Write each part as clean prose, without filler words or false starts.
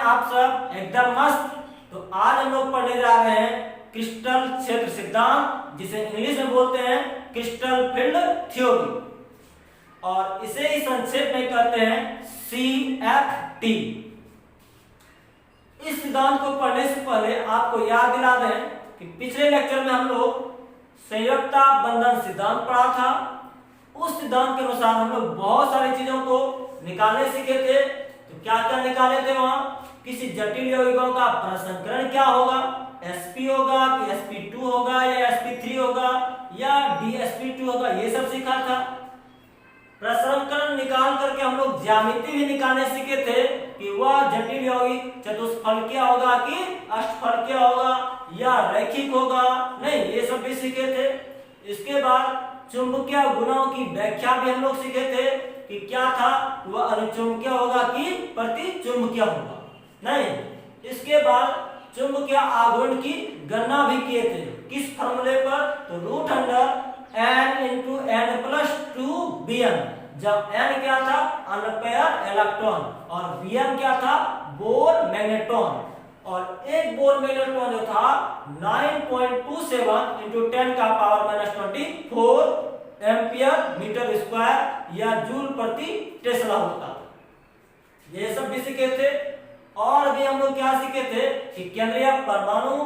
आप सब एकदम मस्त। तो आज हम लोग पढ़ने जा रहे हैं क्रिस्टल क्षेत्र सिद्धांत, जिसे इंग्लिश में बोलते हैं क्रिस्टल फील्ड थ्योरी, और इसे ही संक्षेप में कहते हैं CFT। इस सिद्धांत को पढ़ने से पहले आपको याद दिला दें कि पिछले लेक्चर में हम लोग संयोजकता बंधन सिद्धांत पढ़ा था। उस सिद्धांत के अनुसार हम लोग बहुत सारी चीजों को निकालने सीखे थे। तो क्या क्या निकाले थे वहां? किसी जटिल यौगिकों का प्रसंस्करण क्या होगा, sp होगा कि sp2 होगा या sp3 होगा या dsp2 होगा, ये सब सीखा था। प्रसंस्करण निकाल करके हम लोग ज्यामिति भी निकालने सीखे थे कि वह जटिल यौगिक चतुष्फलकीय होगा कि अष्टफलकीय होगा या रैखिक होगा, नहीं, ये सब भी सीखे थे। इसके बाद चुंबकीय गुणों की व्याख्या भी हम लोग सीखे थे कि क्या था, वह अनुचुंबकीय होगा कि प्रतिचुंबकीय होगा, नहीं। इसके बाद चुंबकीय आघूर्ण की गणना भी किए थे। किस फॉर्मूले पर? तो root under n into n plus 2bm, जब n क्या था? अनपेयर इलेक्ट्रॉन, और bm क्या था? Bore magnetron. और एक बोर मैग्नेट्रॉन जो था 9.27 इंटू 10 का पावर -24 एम्पियर मीटर स्क्वायर या जूल प्रति टेस्ला होता था। ये सब भी सीखे थे। और भी हम लोग क्या सीखे थे कि केंद्रीय परमाणु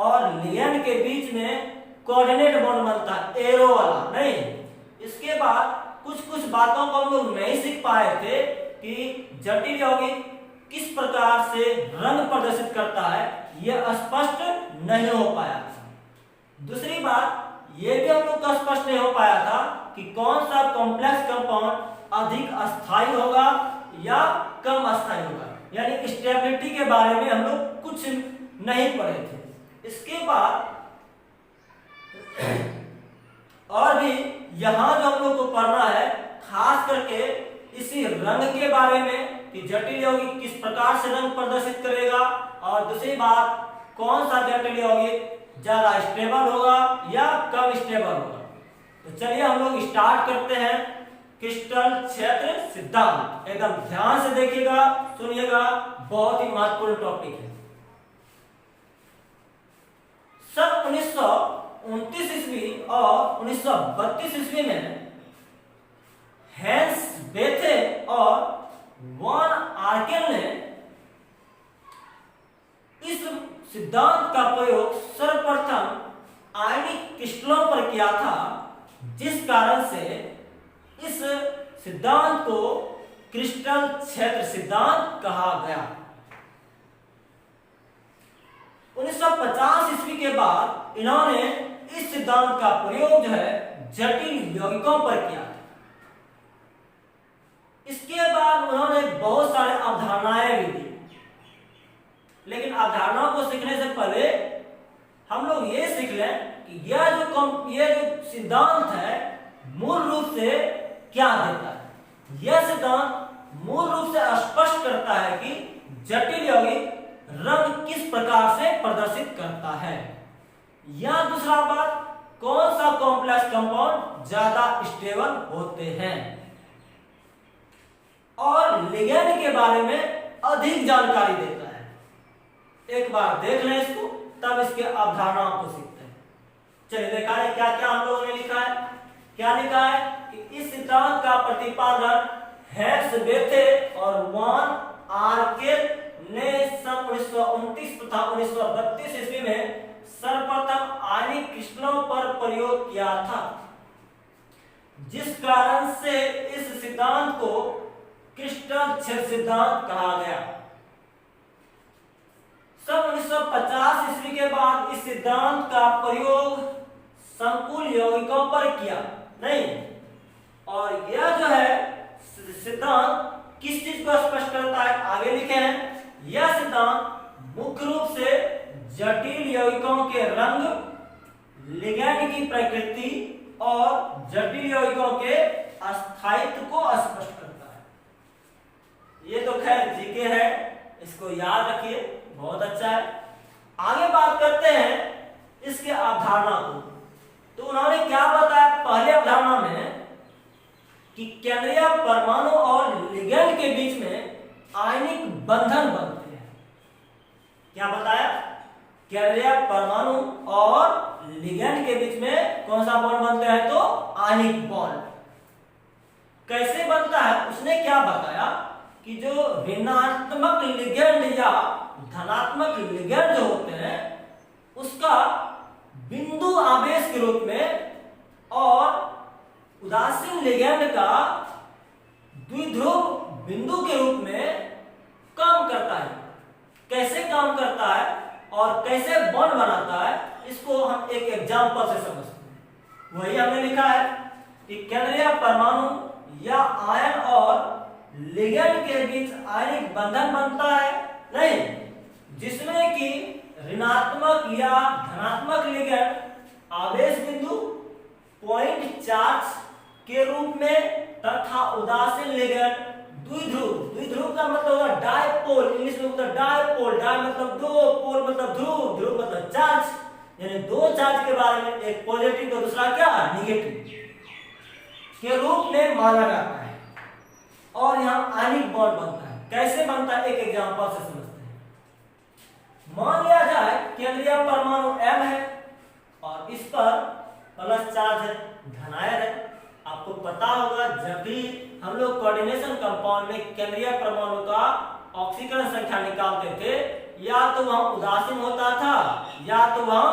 और लिगैंड के बीच में कोऑर्डिनेट बॉन्ड बनता है, एरो वाला, नहीं। इसके बाद कुछ बातों को हम लोग नहीं सीख पाए थे कि जटिल यौगिक किस प्रकार से रंग प्रदर्शित करता है, यह स्पष्ट नहीं हो पाया था। दूसरी बात यह भी हम लोग को स्पष्ट नहीं हो पाया था कि कौन सा कॉम्प्लेक्स कंपाउंड अधिक अस्थायी होगा या कम अस्थायी होगा, यानी स्टेबिलिटी के बारे में हम लोग कुछ नहीं पढ़े थे। इसके बाद और भी यहां जो हम लोग को पढ़ना है, खास करके इसी रंग के बारे में कि जटिल यौगिक किस प्रकार से रंग प्रदर्शित करेगा, और दूसरी बात कौन सा जटिल यौगिक ज्यादा स्टेबल होगा या कम स्टेबल होगा। तो चलिए हम लोग स्टार्ट करते हैं क्रिस्टल क्षेत्र सिद्धांत। एकदम ध्यान से देखिएगा, सुनिएगा, बहुत ही महत्वपूर्ण टॉपिक है। सन 1929 ईस्वी और 1932 ईस्वी में हैंस बेथे और वॉन आर्केल ने इस सिद्धांत का प्रयोग सर्वप्रथम आयनिक क्रिस्टलों पर किया था, जिस कारण से इस सिद्धांत को क्रिस्टल क्षेत्र सिद्धांत कहा गया। 1950 ईस्वी के बाद इन्होंने इस सिद्धांत का प्रयोग जो है जटिल यौगिकों पर किया। इसके बाद उन्होंने बहुत सारे अवधारणाएं भी दी, लेकिन अवधारणाओं को सीखने से पहले हम लोग ये सीख लें कि यह जो सिद्धांत है मूल रूप से क्या देता है। यह सिद्धांत मूल रूप से स्पष्ट करता है कि जटिल यौगिक रंग किस प्रकार से प्रदर्शित करता है, या दूसरा बात कौन सा कॉम्प्लेक्स कंपाउंड ज्यादा स्टेबल होते हैं, और लिगैंड के बारे में अधिक जानकारी देता है। एक बार देख लें इसको, तब इसके अवधारणाओं को सीखते हैं। चलिए देखा है क्या क्या हम लोगों ने लिखा है। क्या लिखा है कि इस सिद्धांत का प्रतिपादन हैंस बेथे और वॉन आर्केल ने सन 1929 तथा 1932 ईस्वी में सर्वप्रथम आयनिक क्रिस्टलों पर प्रयोग किया था, जिस कारण से इस सिद्धांत को क्रिस्टल क्षेत्र सिद्धांत कहा गया। सन 1950 ईस्वी के बाद इस सिद्धांत का प्रयोग संकुल यौगिकों पर किया, नहीं। और यह जो है सिद्धांत किस चीज को स्पष्ट करता है, आगे लिखे हैं। यह सिद्धांत मुख्य रूप से जटिल यौगिकों के रंग, लिगैंड की प्रकृति और जटिल यौगिकों के अस्थायित्व को स्पष्ट करता है। ये तो खैर जीके है, इसको याद रखिए, बहुत अच्छा है। आगे बात करते हैं इसके अवधारणा को। तो उन्होंने क्या बताया पहले अवधारणा में कि केंद्रीय परमाणु और लिगैंड के बीच में आयनिक बंधन बनते हैं। क्या बताया? केंद्रीय परमाणु और लिगेंड के बीच में कौन सा बॉन्ड बनता है? तो आयनिक बॉन्ड। कैसे बनता है उसने क्या बताया कि जो ऋणात्मक लिगेंड या धनात्मक लिगेंड जो होते हैं उसका बिंदु आवेश के रूप में और उदासीन लिगेंड का द्विध्रुव बिंदु के रूप में काम करता है। कैसे काम करता है और कैसे बॉन्ड बनाता है इसको हम एक एग्जांपल से समझते हैं। वही हमने लिखा है कि केंद्रीय परमाणु या आयन और लिगेंड के बीच आयनिक बंधन बनता है नहीं, जिसमें कि ऋणात्मक या धनात्मक लिगेंड आवेश बिंदु पॉइंट चार्ज के रूप में तथा उदासीन लिगेंड द्विध्रुव। द्विध्रुव का मतलब होगा डायपोल, इंग्लिश में होता है डायपोल। डाय मतलब दो, पोल मतलब ध्रुव, ध्रुव मतलब चार्ज, यानी दो चार्ज के बारे में, एक पॉजिटिव तो दूसरा क्या निगेटिव के रूप में माना जाता है और यहाँ आयनिक बॉन्ड बनता है। कैसे बनता है एक एग्जांपल से समझते हैं। मान लिया जाए केंद्रीय परमाणु M है और इस पर प्लस चार्ज है, धनायन है। आपको पता होगा जब भी हम लोग कोऑर्डिनेशन कंपाउंड में केंद्रीय परमाणु का ऑक्सीकरण संख्या निकालते थे, या तो वहां उदासीन होता था या तो वहां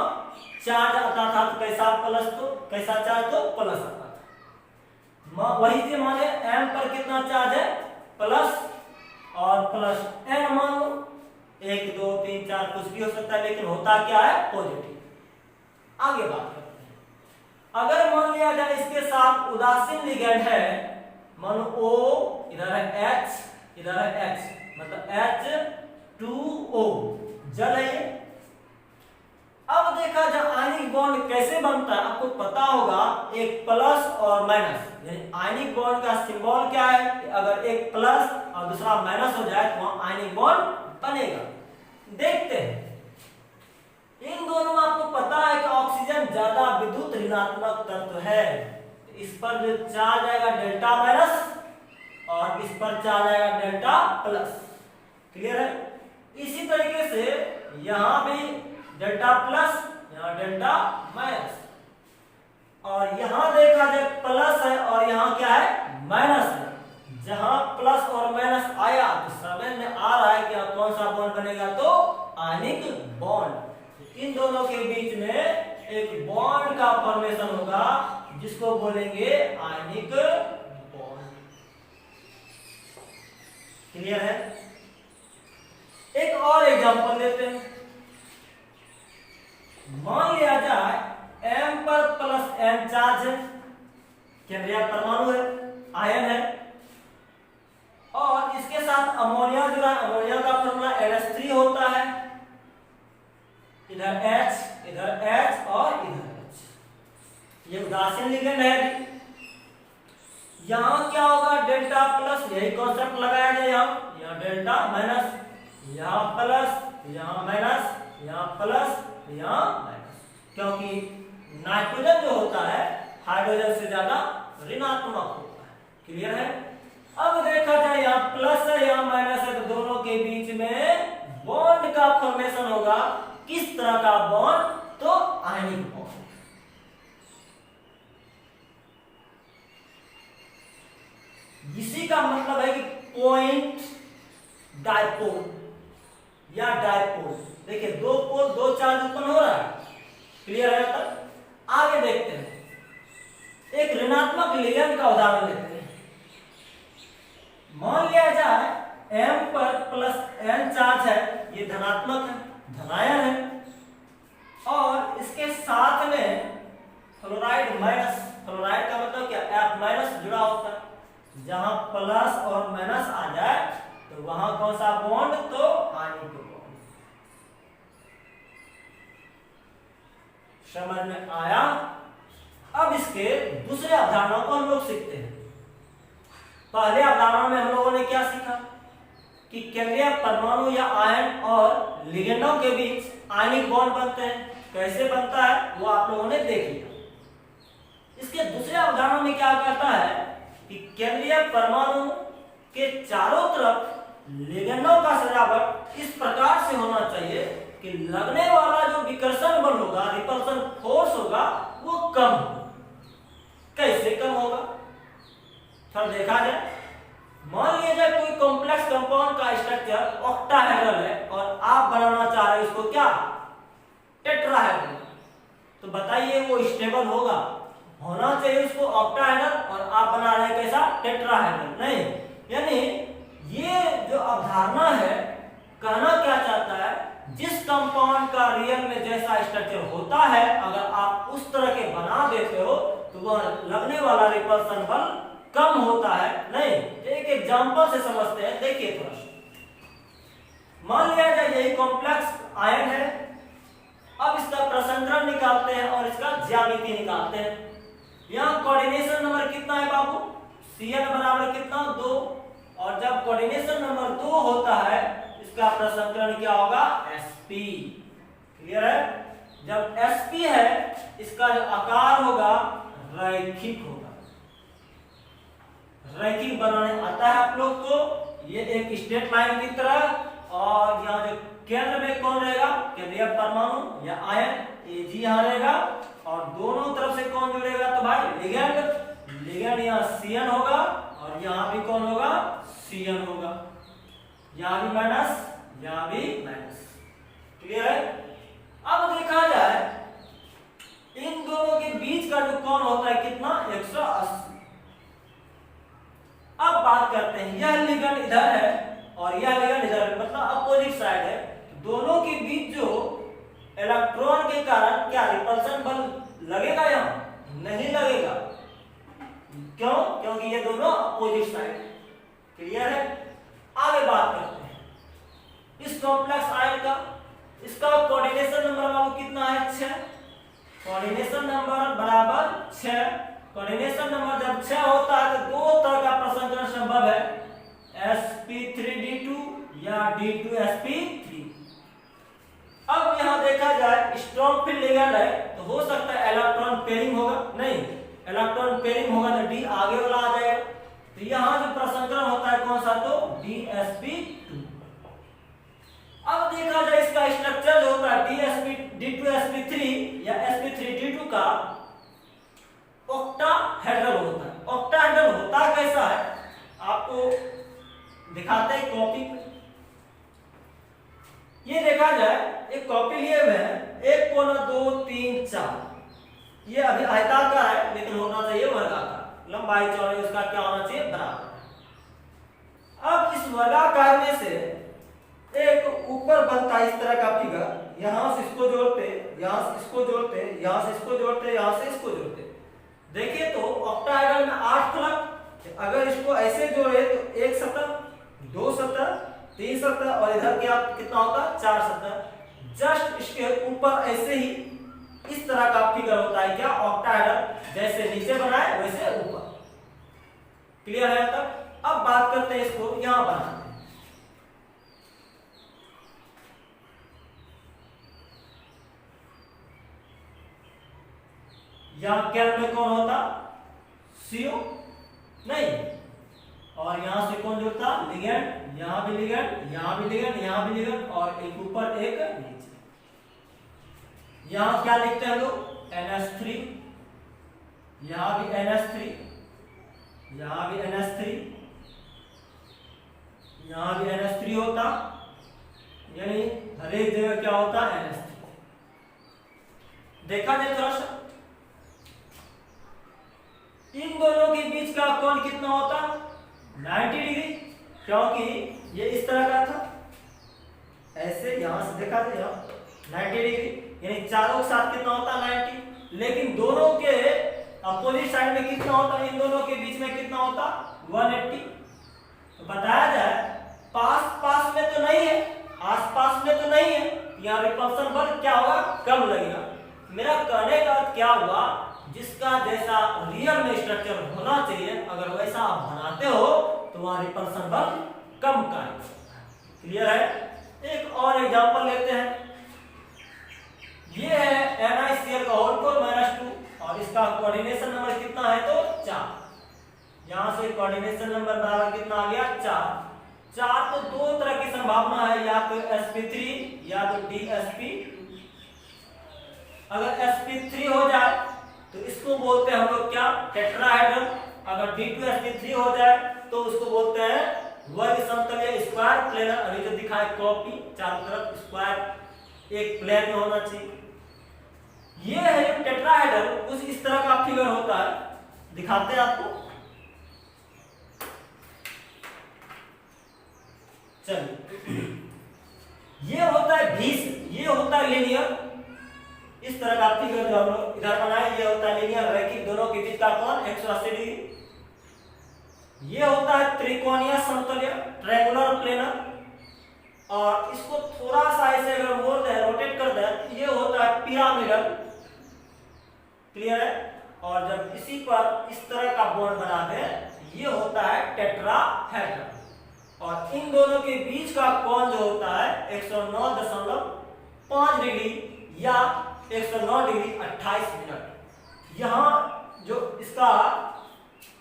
चार्ज आता था। तो कैसा प्लस, तो कैसा चार्ज, तो प्लस आता था। वही से माने M पर कितना चार्ज है? प्लस, और प्लस N मान लो 1 2 3 4 कुछ भी हो सकता है, लेकिन होता क्या है? पॉजिटिव। आगे बात करते हैं। अगर मान लिया जाए इसके साथ उदासीन लिगेंड है, मानो O, इधर है H, इधर है H, मतलब H2O जल है ये। अब देखा जाए आयनिक बॉन्ड कैसे बनता है, आपको पता होगा एक प्लस और माइनस, यानी आयनिक बॉन्ड का सिंबल क्या है कि अगर एक प्लस और दूसरा माइनस हो जाए तो वहां आयनिक बॉन्ड बनेगा। देखते हैं इन दोनों में आपको पता है कि ऑक्सीजन ज्यादा विद्युत ऋणात्मक तत्व है। इस पर जो चार्ज आएगा डेल्टा माइनस और इस पर चार्ज आएगा डेल्टा प्लस। क्लियर है? इसी तरीके से यहां भी डेल्टा प्लस, यहां डेल्टा माइनस, और यहां देखा जाए प्लस है और यहां क्या है? माइनस है। जहां प्लस और माइनस आया तो समझ में आ रहा है कि कौन सा बॉन्ड बनेगा? तो आयनिक बॉन्ड। इन दोनों के बीच में एक बॉन्ड का फॉर्मेशन होगा जिसको बोलेंगे आयनिक बॉन्ड। क्लियर है? एक और एग्जांपल लेते हैं। मान लिया जाए M पर प्लस N चार्ज है, केंद्रीय परमाणु है, आयन है, और इसके साथ अमोनिया जुड़ा है। अमोनिया का फॉर्मूला NH3 होता है। इधर H, इधर H और इधर H। ये उदासीन लिगेंड है। यहां क्या होगा? डेल्टा प्लस, यही कॉन्सेप्ट लगाया जाए। यहाँ डेल्टा माइनस, यहाँ प्लस, यहाँ माइनस, यहाँ प्लस, यहाँ माइनस, क्योंकि नाइट्रोजन जो होता है हाइड्रोजन से ज्यादा ऋणात्मक होता है। क्लियर है? अब देखा जाए यहाँ प्लस है, यहाँ माइनस है, तो दोनों के बीच में बॉन्ड का फॉर्मेशन होगा। किस तरह का बॉन्ड? तो आयनिक बॉन्ड। इसी का मतलब है कि पॉइंट डायपोल या डायपोल। देखिए दो पोल, दो चार्ज उत्पन्न हो रहा है। क्लियर है? तक आगे देखते हैं। एक ऋणात्मक लिगेंड का उदाहरण लेते हैं। मान लिया जाए M पर प्लस N चार्ज है, ये धनात्मक है, धनायन है, और इसके साथ में फ्लोराइड माइनस। फ्लोराइड का मतलब क्या? F माइनस जुड़ा होता है। जहां प्लस और माइनस आ जाए तो वहां कौन सा बॉन्ड? तो आयनिक बॉन्ड। समझ में आया? अब इसके दूसरे अवधारणा को हम लोग सीखते हैं। पहले अवधारणा में हम लोगों ने क्या सीखा कि केंद्रीय परमाणु या आयन और लिगेंडों के बीच आयनिक बॉन्ड बनते हैं। कैसे बनता है वो आप लोगों ने देख लिया। इसके दूसरे अवधारणा में क्या कहता है कि केंद्रीय परमाणु के चारों तरफ लिगेंडों का सजावट इस प्रकार से होना चाहिए कि लगने वाला जो विकर्षण बल होगा, रिपल्सन फोर्स होगा, वो कम हो। कैसे कम होगा, थोड़ा देखा जाए। मान लीजिए कोई कॉम्प्लेक्स कंपाउंड का स्ट्रक्चर ऑक्टाहेड्रल है और आप बनाना चाह रहे हैं उसको क्या, टेट्राहेड्रल, तो बताइए वो स्टेबल होगा? होना चाहिए उसको ऑक्टाहेड्रल और आप बना रहे हैं कैसा, टेट्राहेड्रल। नहीं, यानी ये जो अवधारणा है, कहना क्या चाहता है, जिस कंपाउंड का रियल में जैसा स्ट्रक्चर होता है, अगर आप उस तरह के बना देते हो तो वह लगने वाला रिपल्सन बल कम होता है। नहीं, एक एग्जांपल से समझते हैं, देखिए थोड़ा सा। मान लिया जाए यही कॉम्प्लेक्स आयन है, अब इसका प्रसंकरण निकालते हैं और इसका ज्यामिति निकालते हैं। यहाँ कोऑर्डिनेशन नंबर कितना है बाबू, Cn बराबर कितना, 2, और जब कोऑर्डिनेशन नंबर 2 होता है इसका प्रसंकरण क्या होगा, sp। क्लियर है? जब sp है इसका जो आकार होगा रैखिक होगा। रैखिक बनाने आता है आप लोग को, ये एक स्ट्रेट लाइन की तरह, और यहाँ जो केंद्र में कौन रहेगा, केंद्रीय परमाणु या आयन Ag यहाँ रहेगा, और दोनों तरफ से कौन जुड़ेगा, तो भाई लिगेंड। लिगेंड यहाँ Cn होगा और यहाँ भी कौन होगा, Cn होगा। यहाँ भी माइनस, यहाँ भी माइनस। क्लियर है? अब देखा जाए इन दोनों के बीच का जो कोण होता है कितना, 180। अब बात करते हैं, यह लिगेंड इधर है और यह लिगेंड इधर है, मतलब अपोजिट साइड है। दोनों के बीच जो इलेक्ट्रॉन के कारण क्या रिपल्सन बल लगेगा, यहाँ नहीं लगेगा। क्यों? क्योंकि ये दोनों अपोजिट साइड। क्लियर है? आगे बात करते हैं इस कॉम्प्लेक्स आयन का। इसका कोऑर्डिनेशन नंबर बाबू कितना है, 6। कोऑर्डिनेशन नंबर बराबर 6। कोऑर्डिनेशन नंबर जब 6 होता है तो दो तरह का प्रसंकरण संभव है, sp3d2 या d2sp3। अब यहां देखा जाए स्ट्रॉन्ग फील्ड लिगेंड है तो हो सकता है इलेक्ट्रॉन पेयरिंग होगा, नहीं इलेक्ट्रॉन पेयरिंग होगा तो d आगे वाला आ जाएगा, तो यहां जो प्रसंकरण होता है कौन सा, तो dsp2। अब देखा जाए इसका स्ट्रक्चर जो होता है d2sp3 या sp3d2 का ऑक्टाहेड्रल होता है। ऑक्टाहेड्रल होता कैसा है आपको दिखाते हैं कॉपी पे। ये देखा जाए एक कॉपी लिए हुए हैं, 1 कोना 2 3 4, ये अभी आयताकार है लेकिन होना चाहिए वर्गाकार, लंबाई चौड़ाई उसका क्या होना चाहिए, बराबर। अब इस वर्गाकार में से एक ऊपर बनता है इस तरह का फिगर, यहां से इसको जोड़ते, यहां से इसको जोड़ते, यहां से इसको जोड़ते, यहां से इसको जोड़ते। देखिए तो ऑक्टाहेड्रल में 8 फलक, अगर इसको ऐसे जोड़े तो 1 सतह, 2 सतह, 3 सतह और इधर क्या कितना होता है, 4 सतह। जस्ट इसके ऊपर ऐसे ही इस तरह का फिगर होता है क्या, ऑक्टाहेड्रल, जैसे नीचे बनाए वैसे ऊपर। क्लियर है तब? अब बात करते हैं इसको यहां बनाते हैं। यहां केंद्र में कौन होता, CO, नहीं, और यहां से कौन जुड़ता, लिगेंड, यहां भी लिगेंड, यहां भी लिगेंड, यहां भी लिगेंड, और एक ऊपर एक नीचे। यहां क्या लिखते हैं लोग, NH3, यहां भी NH3, यहां भी NH3, यहां भी NH3 होता, यानी हर एक जगह क्या होता, NH3। देखा जाए थोड़ा सा इन दोनों के बीच का कोण कितना होता, 90 डिग्री, क्योंकि ये इस तरह का था, ऐसे यहां से देखा जाए 90 डिग्री, यानी चारों के साथ कितना होता, 90। लेकिन दोनों के अपोजिट साइड में कितना होता, इन दोनों के बीच में कितना होता, 180। तो बताया जाए पास पास में तो नहीं है, आस पास में तो नहीं है, यहाँ रिपल्सन बल क्या होगा, कम लगेगा। मेरा कहने का अर्थ क्या हुआ, जिसका जैसा रियल में स्ट्रक्चर होना चाहिए अगर वैसा आप बनाते हो तो वहां रिपल्सन बल कम कार्य करता है। क्लियर है? एक और एग्जांपल लेते हैं, ये है NiCl का होल कोर -2 और इसका कोऑर्डिनेशन नंबर कितना है, तो 4। यहां से कोऑर्डिनेशन नंबर बराबर कितना आ गया, 4। चार्ज तो दो तरह की संभावना है, या तो sp3 या तो dsp। अगर sp3 हो जाए तो इसको बोलते हैं हम लोग क्या, टेट्राहेड्रल। अगर d2sp3 हो जाए तो उसको बोलते हैं वर्ग समतलीय स्क्वायर प्लेनर। अभी जो दिखाए कॉपी, चारों तरफ स्क्वायर एक प्लेन में होना चाहिए। ये है टेट्राहेड्रल, कुछ इस तरह का फिगर होता है, दिखाते हैं आपको। चलिए, ये होता है भीष, ये होता है लीनियर। इस तरह का फिगर जो हम लोग इधर बनाए, ये होता है लीनियर रैखिक, दोनों के बीच का कोण 180 डिग्री। ये होता है त्रिकोणीय समतलीय ट्रायंगुलर प्लेनर। और इसको थोड़ा सा ऐसे अगर मोड़ दें, रोटेट कर दें, तो ये होता है पिरामिडल। क्लियर है? और जब इसी पर इस तरह का बॉन्ड बना दें, ये होता है टेट्राहेड्रल। और इन दोनों के बीच का कोण जो होता है 109.5 डिग्री या 109 डिग्री 28 मिनट। यहां जो इसका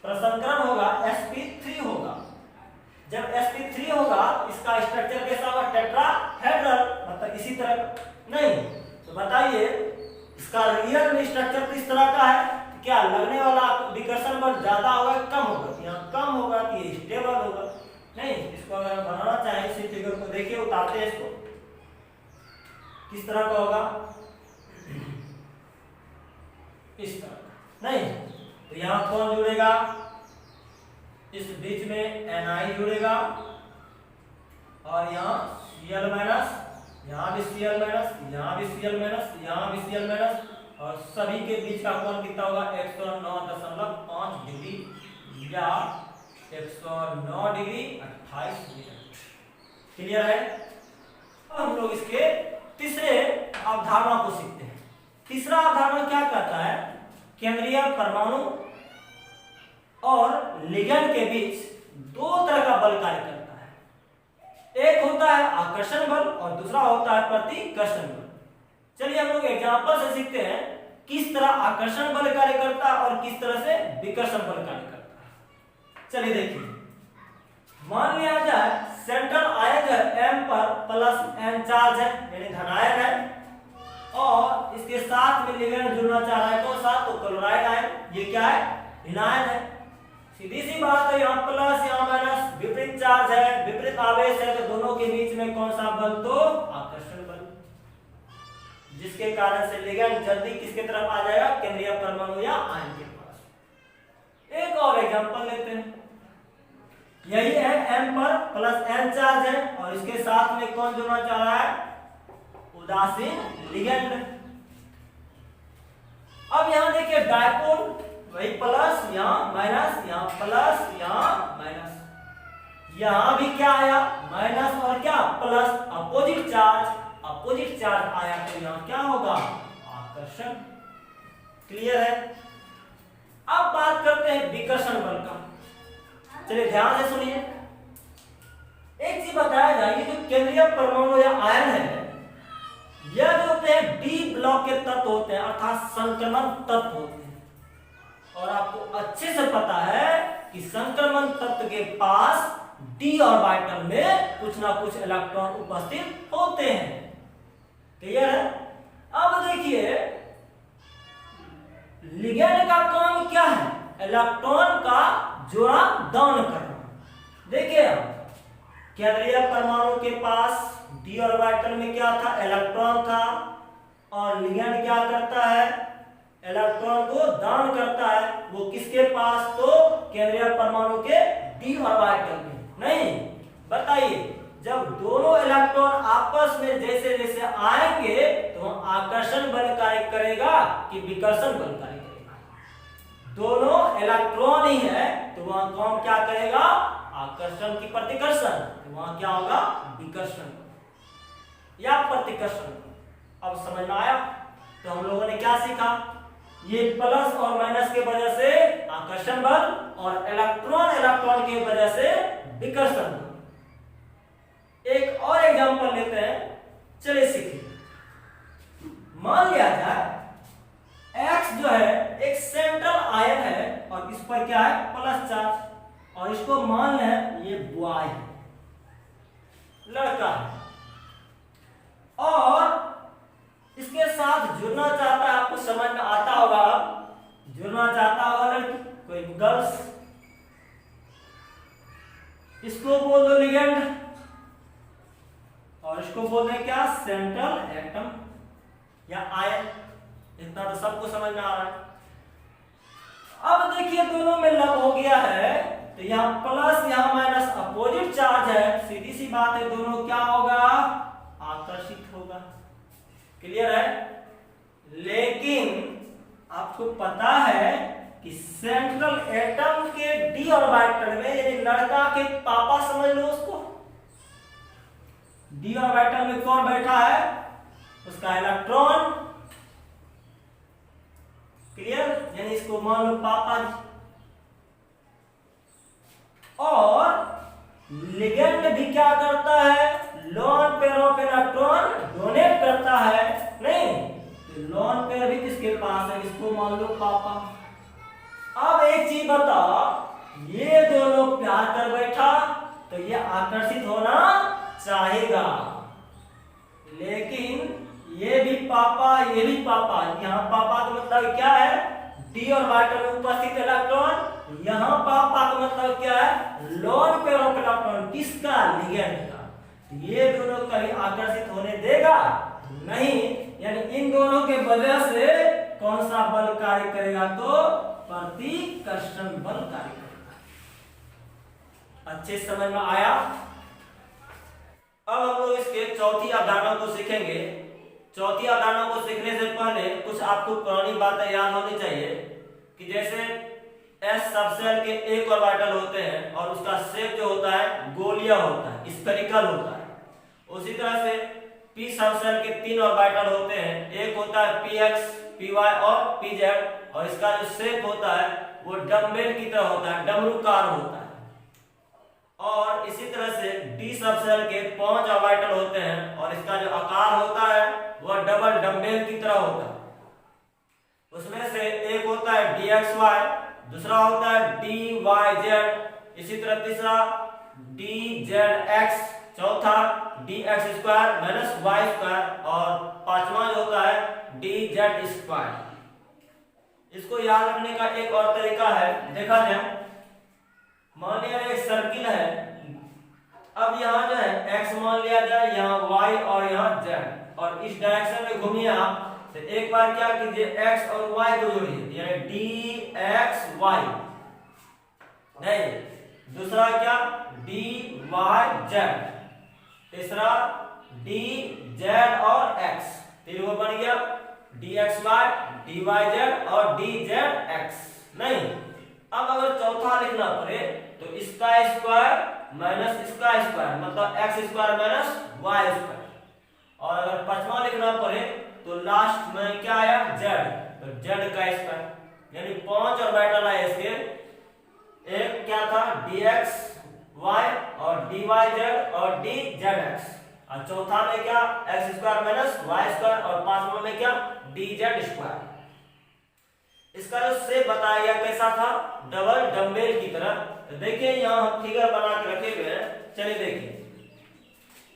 प्रसंकरण होगा sp3 होगा। जब sp3 होगा, इसका स्ट्रक्चर कैसा होगा, टेट्राहेड्रल, मतलब इसी तरह नहीं। तो बताइए, इसका रियल स्ट्रक्चर किस तरह का है? क्या लगने वाला विकर्षण बल ज्यादा होगा, कम होगा? यहाँ कम होगा कि स्टेबल होगा? नहीं। इसको अगर हम बनाना चाहें, इसी फिगर को देखिए, उतारते हैं इसको, किस तरह का होगा, इस तरह। नहीं तो यहाँ कौन जुड़ेगा, इस बीच में ni जुड़ेगा, और यहाँ Cl माइनस, यहाँ भी Cl माइनस, यहाँ भी Cl माइनस, यहाँ भी Cl माइनस, और सभी के बीच का कोण कितना होगा, 109.5 डिग्री या 109 डिग्री 28 मिनट। क्लियर है? अब हम लोग इसके तीसरे अवधारणा को सीखते हैं। तीसरा अवधारणा क्या कहता है, केंद्रीय परमाणु और लिगैंड के बीच दो तरह का बल कार्य करता है। एक होता है आकर्षण बल और दूसरा होता है प्रतिकर्षण बल। चलिए हम लोग एग्जांपल से सीखते हैं किस तरह आकर्षण बल कार्य करता है और किस तरह से विकर्षण बल कार्य करता है। चलिए देखिए, मान लिया जाए सेंट्रल आयन जो है m पर प्लस n चार्ज है, यानी धनायन है, और इसके साथ में लिगैंड जुड़ना चाह रहा है, कौन सा, तो क्लोराइड आयन। ये क्या है, ऋणायन है। सीधी सी बात है, यहाँ प्लस यहाँ माइनस, विपरीत चार्ज है, विपरीत आवेश है, तो दोनों के बीच में कौन सा बल, तो आकर्षण बल, जिसके कारण से लिगैंड जल्दी किसके तरफ आ जाएगा, केंद्रीय परमाणु या आयन के पास। एक और एग्जांपल लेते हैं, यही है m पर प्लस n चार्ज है और इसके साथ में कौन जुड़ना चाह रहा है, उदासीन लिगैंड। अब यहां देखिए डायपोल, वही प्लस यहाँ माइनस, यहाँ प्लस यहाँ माइनस, यहाँ भी क्या आया, माइनस और क्या, plus, opposite charge, opposite charge आया, तो यहाँ क्या होगा, आकर्षण। क्लियर है? अब बात करते हैं विकर्षण बल का। चलिए ध्यान से सुनिए, एक चीज बताया जाए, ये जो केंद्रीय परमाणु या आयन है, यह जो होते हैं डी ब्लॉक के तत्व होते हैं, अर्थात संक्रमण तत्व होते हैं। और आपको अच्छे से पता है कि संक्रमण तत्व के पास डी ऑर्बिटल में कुछ ना कुछ इलेक्ट्रॉन उपस्थित होते हैं। क्लियर है? अब देखिए, लिगैंड का काम क्या है, इलेक्ट्रॉन का जोड़ा दान करना। देखिए, केंद्रीय परमाणु के पास डी ऑर्बिटल में क्या था, इलेक्ट्रॉन था, और लिगैंड क्या करता है, इलेक्ट्रॉन को दान करता है। वो किसके पास, तो केंद्रीय परमाणु के डी ऑर्बिटल में। नहीं, बताइए, जब दोनों इलेक्ट्रॉन आपस में जैसे जैसे आएंगे तो आकर्षण बल कार्य करेगा कि विकर्षण बल कार्य करेगा? दोनों इलेक्ट्रॉन ही है, तो वहां कौन क्या करेगा, आकर्षण की प्रतिकर्षण, तो वहां क्या होगा, विकर्षण या प्रतिकर्षण। अब समझ में आया? तो हम लोगों ने क्या सीखा, ये प्लस और माइनस की वजह से आकर्षण बल और इलेक्ट्रॉन इलेक्ट्रॉन की वजह से विकर्षण बल। एक और एग्जांपल लेते हैं, चलिए सीखिए। मान लिया जाए X जो है एक सेंट्रल आयन है और इस पर क्या है, प्लस चार्ज, और इसको मान लें ये Y है। लड़का है और इसके साथ जुड़ना चाहता है, आपको समझ में आता होगा, जुड़ना चाहता होगा लड़की, कोई गर्ल्स, इसको बोल दो लिगेंड और इसको बोल दे क्या, सेंट्रल एटम या आयन। इतना तो सबको समझ में आ रहा है। अब देखिए दोनों में लव हो गया है तो यहाँ प्लस यहाँ माइनस अपोजिट चार्ज है, सीधी सी बात है दोनों क्या होगा, आकर्षित होगा। क्लियर है। लेकिन आपको पता है कि सेंट्रल एटम के डी ऑर्बिटल में, यानी लड़का के पापा समझ लो उसको, डी ऑर्बिटल में कौन बैठा है, उसका इलेक्ट्रॉन। क्लियर, यानी इसको मान लो पापा जी। और लिगेंड भी क्या करता है, lone pair of electron donate करता है, नहीं तो लोन पेयर भी किसके पास है, इसको मान लो पापा। अब एक चीज बताओ, ये दोनों प्यार कर बैठा तो ये आकर्षित होना चाहेगा, लेकिन ये भी पापा ये भी पापा, यहाँ पापा का मतलब क्या है, डी ऑर्बिटल में उपस्थित इलेक्ट्रॉन, यहाँ पापा का मतलब क्या है, लोन पेयर ऑफ इलेक्ट्रॉन, किसका, लिगेंड का। तो ये दोनों कभी आकर्षित होने देगा नहीं, यानी इन दोनों के वजह से कौन सा बल कार्य करेगा, तो प्रतिकर्षण बल कार्य करेगा। अच्छे समझ में आया। अब हम लोग इसके चौथी अवधारणा को सीखेंगे। चौथी अवधारणा को सीखने से पहले कुछ आपको पुरानी बातें याद होनी चाहिए कि जैसे एस सबसेल के एक ऑर्बिटल होते हैं और उसका शेप जो होता है गोलिया होता है, स्फेरिकल होता है। उसी तरह से पी सबसेल के 3 ऑर्बिटल होते हैं, एक होता है पी एक्स, पी वाई और पी जेड, और इसका जो शेप होता है वो डम्बेल की तरह होता है, डमरूकार होता है। और इसी तरह से डी सबसेल के 5 ऑर्बिटल होते हैं और इसका जो आकार होता है वह डबल डम्बेल की तरह होता है। उसमें से एक होता है डी एक्स वाई, दूसरा होता है डी वाई जेड, इसी तरह तीसरा डी जेड एक्स, चौथा D X square minus Y square, और पांचवा जो होता है डी जेड स्क्वायर। इसको याद रखने का एक और तरीका है, देखा जाए, मान लिया एक सर्किल है, अब यहाँ जो है x मान लिया जाए, यहाँ y और यहाँ z, और इस डायरेक्शन में घूमिए आप, तो एक बार क्या कीजिए x और y को जोड़िए, यानी dxy, नहीं दूसरा क्या dyz, तीसरा dz और x, फिर वो बन गया dxy, dyz और dzx। नहीं, अब अगर चौथा लिखना पड़े तो इसका स्क्वायर माइनस इसका स्क्वायर, मतलब X square minus Y square, और अगर पांचवा लिखना पड़े तो लास्ट में क्या आया, जेड, तो जेड का स्क्वायर, यानी 5 ऑर्बिटल आए इसके, एक क्या था dx y और dy z और dzx, और चौथा में क्या X square minus Y square, और पांचवा में क्या dz स्क्वायर। इसका जो शेप बताया गया कैसा था, डबल डम्बेल की तरह। तो देखिए यहाँ हम फिगर बना के रखे हुए हैं, चलिए देखिए,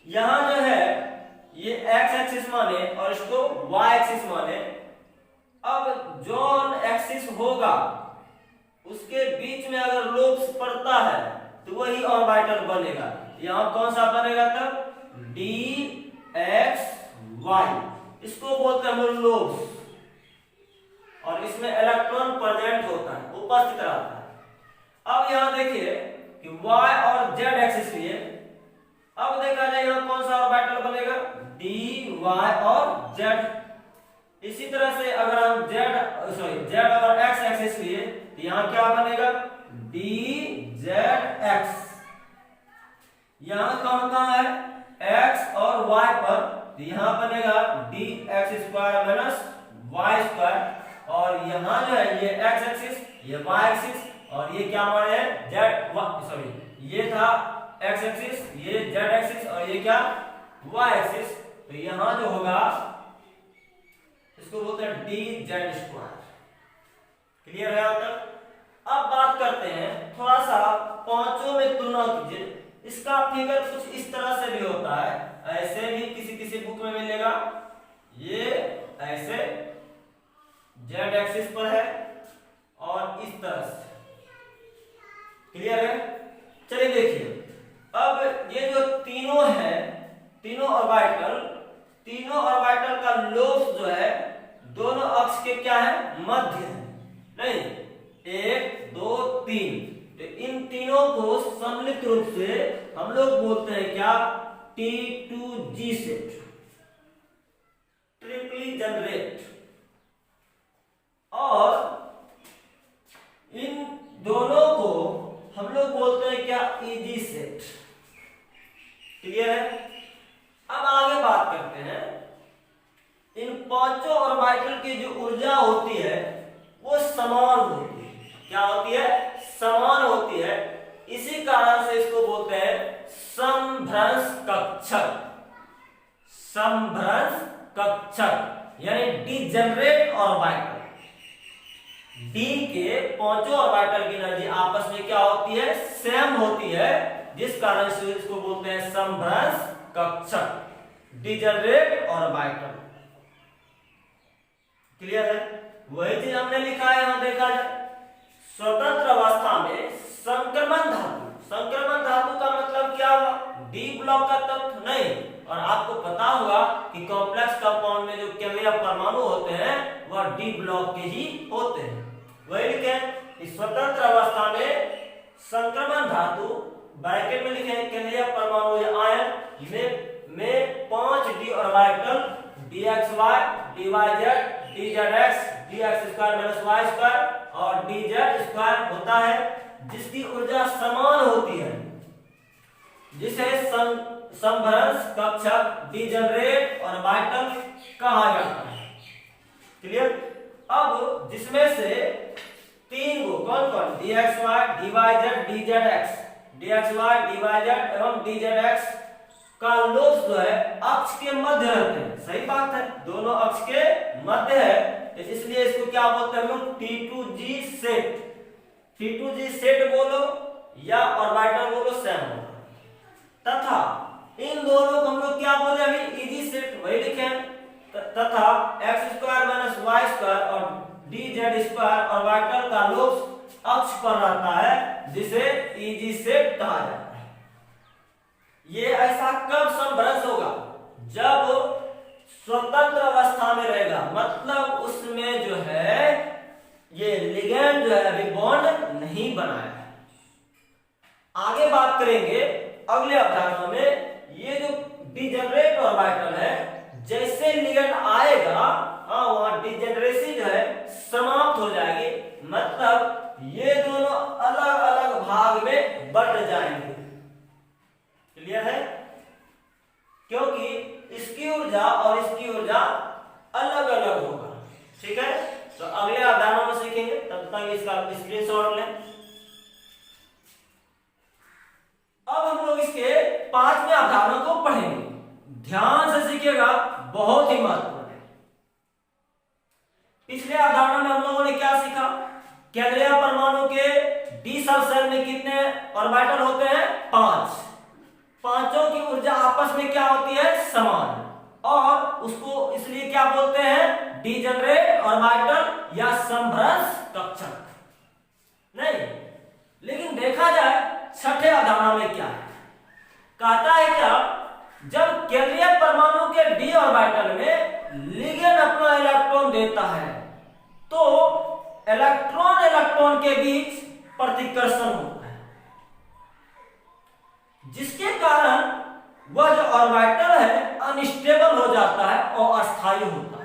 यहाँ जो है ये एक्स एक्सिस माने और इसको वाई एक्सिस माने। अब जो एक्सिस होगा उसके बीच में अगर लोब्स पड़ता है तो वही ऑर्बिटल बनेगा। यहाँ कौन सा बनेगा तब, डी एक्स वाई, इसको बोलते हैं हम लोग लोब्स, और इसमें इलेक्ट्रॉन प्रेजेंट होता है, उपस्थित रहता है। अब यहाँ देखिए कि y और z एक्सिस लिए, अब देखा जाए यहाँ कौन सा ऑर्बिटल बनेगा, dy और z। इसी तरह से अगर हम z और x एक्सिस लिए तो यहाँ क्या बनेगा, dzx। यहाँ कहाँ है x और y पर, तो यहाँ बनेगा dx square minus Y square, और यहाँ जो है ये x एक्सिस, ये y एक्सिस, और ये क्या हमारे ये था x एक्सिस, ये z एक्सिस, और ये क्या y एक्सिस। तो यहाँ जो होगा इसको बोलते हैं dz स्क्वायर। क्लियर है अब तक। अब बात करते हैं, थोड़ा सा पांचों में तुलना कीजिए। इसका फिगर कुछ इस तरह से भी होता है, ऐसे भी किसी किसी बुक में मिलेगा, ये ऐसे जेड एक्सिस पर है और इस तरह से। क्लियर है? चलिए देखिए, अब ये जो तीनों है, तीनों ऑर्बिटल का लोब्स जो है दोनों अक्ष के क्या है, मध्य है, नहीं 1 2 3। तो इन तीनों को सम्मिलित रूप से हम लोग बोलते हैं क्या, T2G सेट, ट्रिपली जनरेट। और इन दोनों को हम लोग बोलते हैं क्या, EG सेट। क्लियर है? अब आगे बात करते हैं, इन पांचों ऑर्बिटल की जो ऊर्जा होती है वो समान होती है। क्या होती है? समान होती है। इसी कारण से इसको बोलते हैं समभ्रंश कक्षक। समभ्रंश कक्षक यानी डिजनरेट ऑर्बिटल। डी के पांचों ऑर्बिटल की एनर्जी आपस में क्या होती है, सेम होती है, जिस कारण से इसको बोलते हैं समभ्रंश कक्षक, डिजनरेट ऑर्बिटल। क्लियर है? वही चीज हमने लिखा है यहां, देखा जाए स्वतंत्र अवस्था में संक्रमण धातु। संक्रमण धातु का मतलब क्या हुआ, डी ब्लॉक का तत्व नहीं। और आपको पता होगा कि कॉम्प्लेक्स कंपाउंड में जो केवल परमाणु होते हैं वह डी ब्लॉक के ही होते हैं। वही लिखे इस स्वतंत्र अवस्था में संक्रमण धातु, ब्रैकेट में लिखे केवल परमाणु या आयन में 5 D orbital, dxy, dyz, dzx, dx² - y² और dz² होता है, जिसकी ऊर्जा समान होती है, जिसे समभ्रंश कक्षक डिजनरेट ऑर्बिटल कहा जाता है। क्लियर? अब जिसमें से तीन को कौन कौन, dxy, dyz, dzx, dxy, dyz एवं dzx का लोब्स जो है अक्ष के मध्य रहते हैं। सही बात है, दोनों अक्ष के मध्य है, इसलिए इसको क्या बोलते हैं हम लोग, T2G सेट। T2G सेट बोलो या ऑर्बिटल बोलो, सेम होगा। तथा इन दोनों को हम लोग क्या बोले अभी, EG सेट, वही लिखे। तथा x² - y² और dz² ऑर्बिटल का लोब्स अक्ष पर रहता है, जिसे EG सेट कहा जाता है। ये ऐसा कब समभ्रंश होगा, जब स्वतंत्र अवस्था में रहेगा, मतलब उसमें जो है ये लिगेंड जो है अभी बॉन्ड नहीं बनाया है। आगे बात करेंगे अगले अवधारणा में, ये जो डिजनरेट ऑर्बिटल है, जैसे लिगेंड आएगा वहां डिजनरेसी जो है समाप्त हो जाएगी, मतलब ये दोनों अलग अलग भाग में बट जाएंगे। क्लियर है? क्योंकि इसकी ऊर्जा और इसकी ऊर्जा अलग अलग होगा। ठीक है, तो अगले अवधारणा में सीखेंगे, तब तक इसका स्क्रीनशॉट लें। अब हम लोग इसके 5वें अवधारणा को पढ़ेंगे, ध्यान से सीखिएगा, बहुत ही महत्वपूर्ण है। पिछले अवधारणा में हम लोगों ने क्या सीखा, केंद्रीय परमाणु के डी सब शेल में कितने ऑर्बिटल होते हैं, 5। पांचों की ऊर्जा आपस में क्या होती है, समान, और उसको इसलिए क्या बोलते हैं, डिजनरेट ऑर्बिटल या समभ्रंश कक्षक। नहीं, लेकिन देखा जाए छठे अवधारणा में क्या है, कहता है क्या, जब केंद्रीय परमाणु के डी ऑर्बिटल में लिगेंड अपना इलेक्ट्रॉन देता है, तो इलेक्ट्रॉन के बीच प्रतिकर्षण होता है, जिसके कारण वह जो ऑर्बिटल है अनस्टेबल हो जाता है और अस्थायी होता है।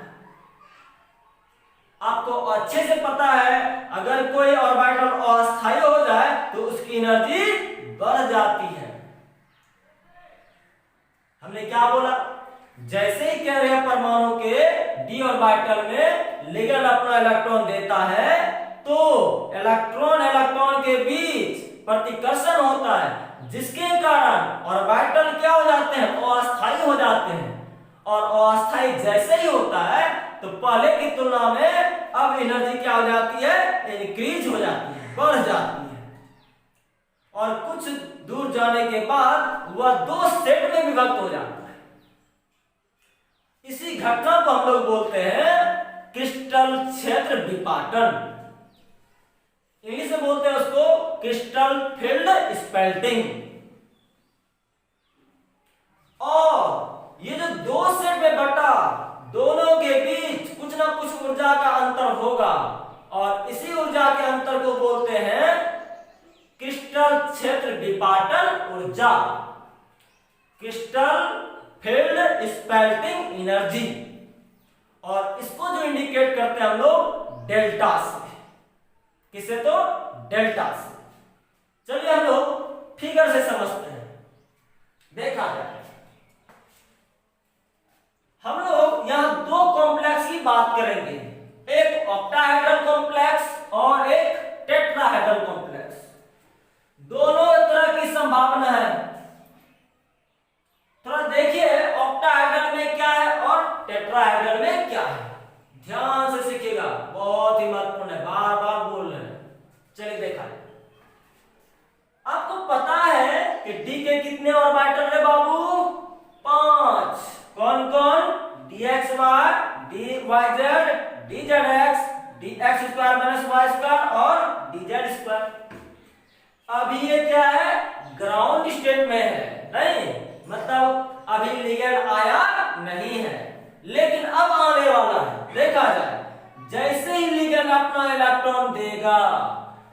आपको अच्छे से पता है, अगर कोई ऑर्बिटल अस्थायी हो जाए तो उसकी एनर्जी बढ़ जाती है। हमने क्या बोला, जैसे ही केंद्रीय परमाणु के डी ऑर्बिटल में लिगेंड अपना इलेक्ट्रॉन देता है, तो इलेक्ट्रॉन के बीच प्रतिकर्षण होता है, जिसके कारण ऑर्बिटल क्या हो जाते हैं, अस्थायी हो जाते हैं। और अस्थायी जैसे ही होता है तो पहले की तुलना में अब एनर्जी क्या हो जाती है, इंक्रीज हो जाती है, बढ़ जाती है। और कुछ दूर जाने के बाद वह दो सेट में विभक्त हो जाता है। इसी घटना को हम लोग बोलते हैं क्रिस्टल क्षेत्र विपाटन। इंग्लिश में बोलते हैं उसको क्रिस्टल फील्ड स्पेल्टिंग। और ये जो दो सेट में बटा, दोनों के बीच कुछ ना कुछ ऊर्जा का अंतर होगा और इसी ऊर्जा के अंतर को बोलते हैं क्रिस्टल क्षेत्र विपाटन ऊर्जा, क्रिस्टल फील्ड स्पेल्टिंग एनर्जी। और इसको जो इंडिकेट करते हैं हम लोग डेल्टा से। किससे? तो डेल्टा से। चलिए हम लोग फिगर से समझते हैं। देखा जाए, हम लोग यहां दो कॉम्प्लेक्स की बात करेंगे, एक ऑक्टाहेड्रल कॉम्प्लेक्स और एक टेट्राहेड्रल कॉम्प्लेक्स। दोनों तरह की संभावना है। थोड़ा देखिए ऑक्टाहेड्रल में क्या है और टेट्राहेड्रल में क्या है, ध्यान से सीखिएगा, बहुत ही महत्वपूर्ण है, बार बार बोल रहे हैं। चलिए देखा, आपको पता है कि डी के कितने ऑर्बिटल है बाबू? 5। कौन कौन? dxy, dyz, dzx, dx square minus y square और dz स्क्वायर। अभी ये क्या है? ग्राउंड स्टेट में है, नहीं मतलब अभी लिगेंड आया नहीं है, लेकिन अब आने वाला है। देखा जाए, जैसे ही लिगेंड अपना इलेक्ट्रॉन देगा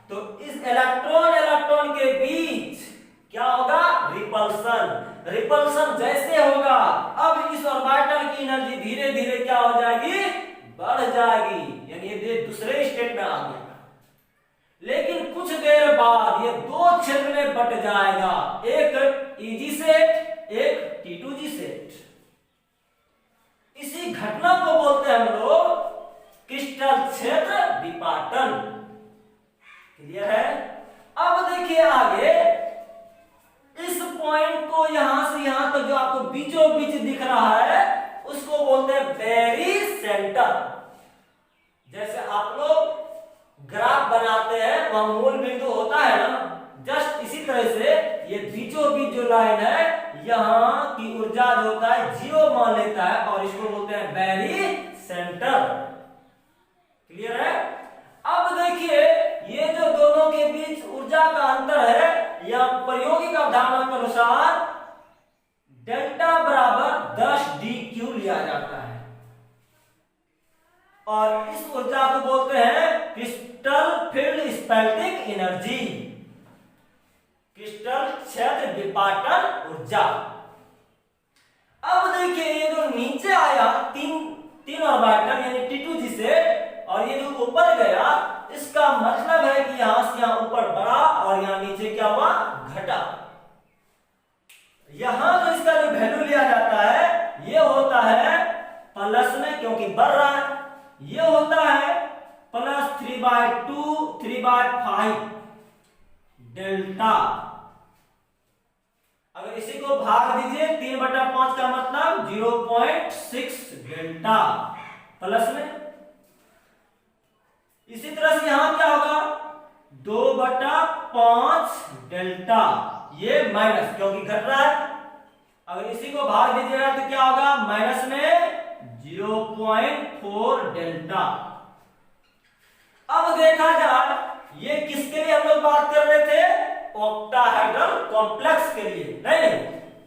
तो इस इलेक्ट्रॉन इलेक्ट्रॉन के बीच क्या होगा? रिपल्सन। रिपल्सन जैसे होगा, अब इस ऑर्बिटल की एनर्जी धीरे धीरे क्या हो जाएगी? बढ़ जाएगी, यानी ये दूसरे स्टेट में आ गया। लेकिन कुछ देर बाद ये दो क्षेत्र में बट जाएगा, एक ईजी सेट, एक T2G सेट। इसी घटना को बोलते हैं हम लोग क्रिस्टल क्षेत्र विपाटन। क्लियर है? अब देखिए आगे, इस पॉइंट को यहां से यहां तक जो आपको बीचों बीच दिख रहा है उसको बोलते हैं बेरी सेंटर। जैसे आप लोग ग्राफ बनाते हैं, वहां मूल बिंदु होता है ना, जस्ट इसी तरह से ये बीचों बीच जो लाइन है, यहाँ की ऊर्जा जो होता है 0 मान लेता है और इसको बोलते हैं बेरी सेंटर। क्लियर है? अब देखिए, ये जो दोनों के बीच ऊर्जा का अंतर है, यह प्रायोगिक अवधारणा के अनुसार डेल्टा बराबर 10dq लिया जाता है और इस ऊर्जा को बोलते हैं क्रिस्टल फील्ड स्पेल्टिंग एनर्जी, क्रिस्टल क्षेत्र विपाटन ऊर्जा। अब देखिए, ये जो नीचे आया तीन ऑर्बिटल यानी T2G से, और ये जो ऊपर गया, इसका मतलब है कि यहां से यहां ऊपर बढ़ा और यहां नीचे क्या हुआ? घटा। यहां जो इसका जो वैल्यू लिया जाता है, ये होता है प्लस में, क्योंकि बढ़ रहा है। ये होता है प्लस 3/2, 3/5 डेल्टा। अगर इसी को भाग दीजिए 3/5 का मतलब 0.6 डेल्टा प्लस में। इसी तरह से यहां क्या होगा? 2/5 डेल्टा, ये माइनस क्योंकि घट रहा है। अगर इसी को भाग दीजिएगा तो क्या होगा? माइनस में 0.4 डेल्टा। अब देखा जाए, ये किसके लिए हम लोग बात कर रहे थे? ऑक्टाहेड्रल कॉम्प्लेक्स के लिए, नहीं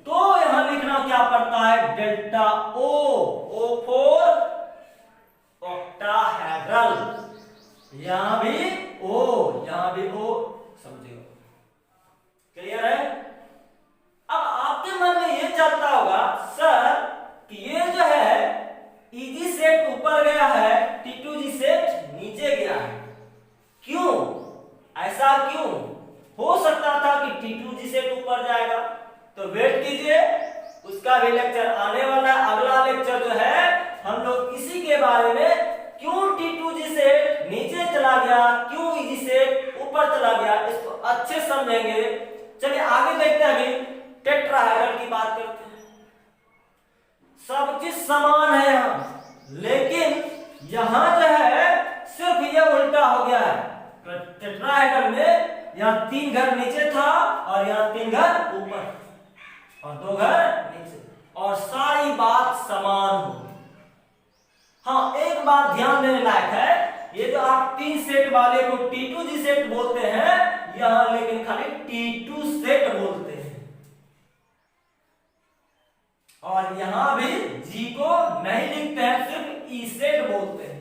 तो यहां लिखना क्या पड़ता है? Delta O for octahedral. यहां भी O, यहां भी O, समझिए। क्लियर है? अब आपके मन में यह चलता होगा, सर कि ये जो है ईजी सेट ऊपर गया है, T2G सेट नीचे गया है, क्यों? ऐसा क्यों? हो सकता था कि T2G सेट ऊपर जाएगा, तो वेट कीजिए, उसका भी लेक्चर आने वाला है। अगला लेक्चर जो है हम लोग इसी के बारे में, क्यों T2G सेट नीचे चला गया, क्यों ईजी सेट ऊपर चला गया, इसको अच्छे समझेंगे। चलिए आगे देखते हैं, अभी टेट्राहेड्रल की बात करते हैं। सब चीज समान है यहाँ, लेकिन यहाँ जो है सिर्फ ये उल्टा हो गया है। टेट्राहेड्रल में यहाँ 3 घर नीचे था और यहाँ 3 घर ऊपर और 2 घर नीचे, और सारी बात समान हो। हाँ, एक बात ध्यान देने लायक है, ये जो आप 3 सेट वाले को T2G सेट बोलते हैं, यहां लेकिन खाली T2 सेट बोलते हैं, और यहां भी G को नहीं लिखते हैं, सिर्फ E सेट बोलते हैं,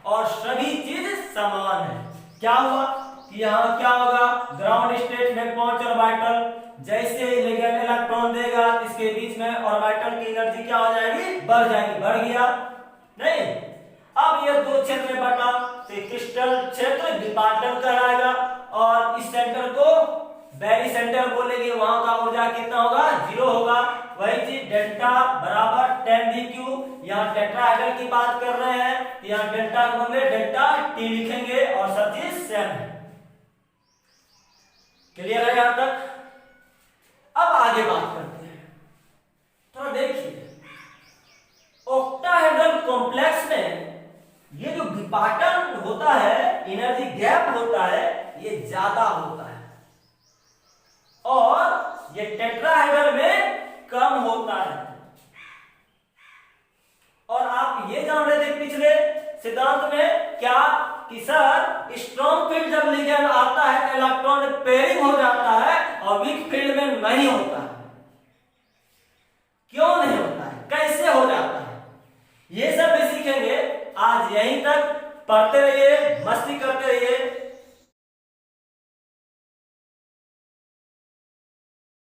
और सभी चीज समान है। क्या हुआ कि यहाँ क्या होगा, ग्राउंड स्टेट में 5 ऑर्बिटल, जैसे लिगेंड इलेक्ट्रॉन देगा इसके बीच में ऑर्बिटल की एनर्जी क्या हो जाएगी, बढ़ जाएगी। बढ़ गया नहीं, अब ये 2 क्षेत्र में बटा, तो क्रिस्टल क्षेत्र विपाटन कहलाएगा, और इस सेंटर को बैरी सेंटर बोलेंगे, वहां का ऊर्जा कितना होगा, 0 होगा। वही चीज डेल्टा बराबर 10dq, यहाँ टेट्राहेड्रल की बात कर रहे हैं, यहाँ डेल्टा के बदले डेल्टा t लिखेंगे और सब चीज सेम है। क्लियर है यहां तक? अब आगे बात करते हैं, थोड़ा देखिए ऑक्टाहेड्रल कॉम्प्लेक्स में ये जो विपाटन होता है, एनर्जी गैप होता है, ये ज्यादा होता है, और ये टेट्राहेड्रल में कम होता है। और आप ये जान रहे थे पिछले सिद्धांत में क्या कि सर स्ट्रॉन्ग फील्ड जब लिगेंड आता है तो इलेक्ट्रॉन पेयरिंग हो जाता है और वीक फील्ड में नहीं होता है। क्यों नहीं होता है, कैसे हो जाता है, ये सब भी सीखेंगे। आज यहीं तक पढ़ते रहिए।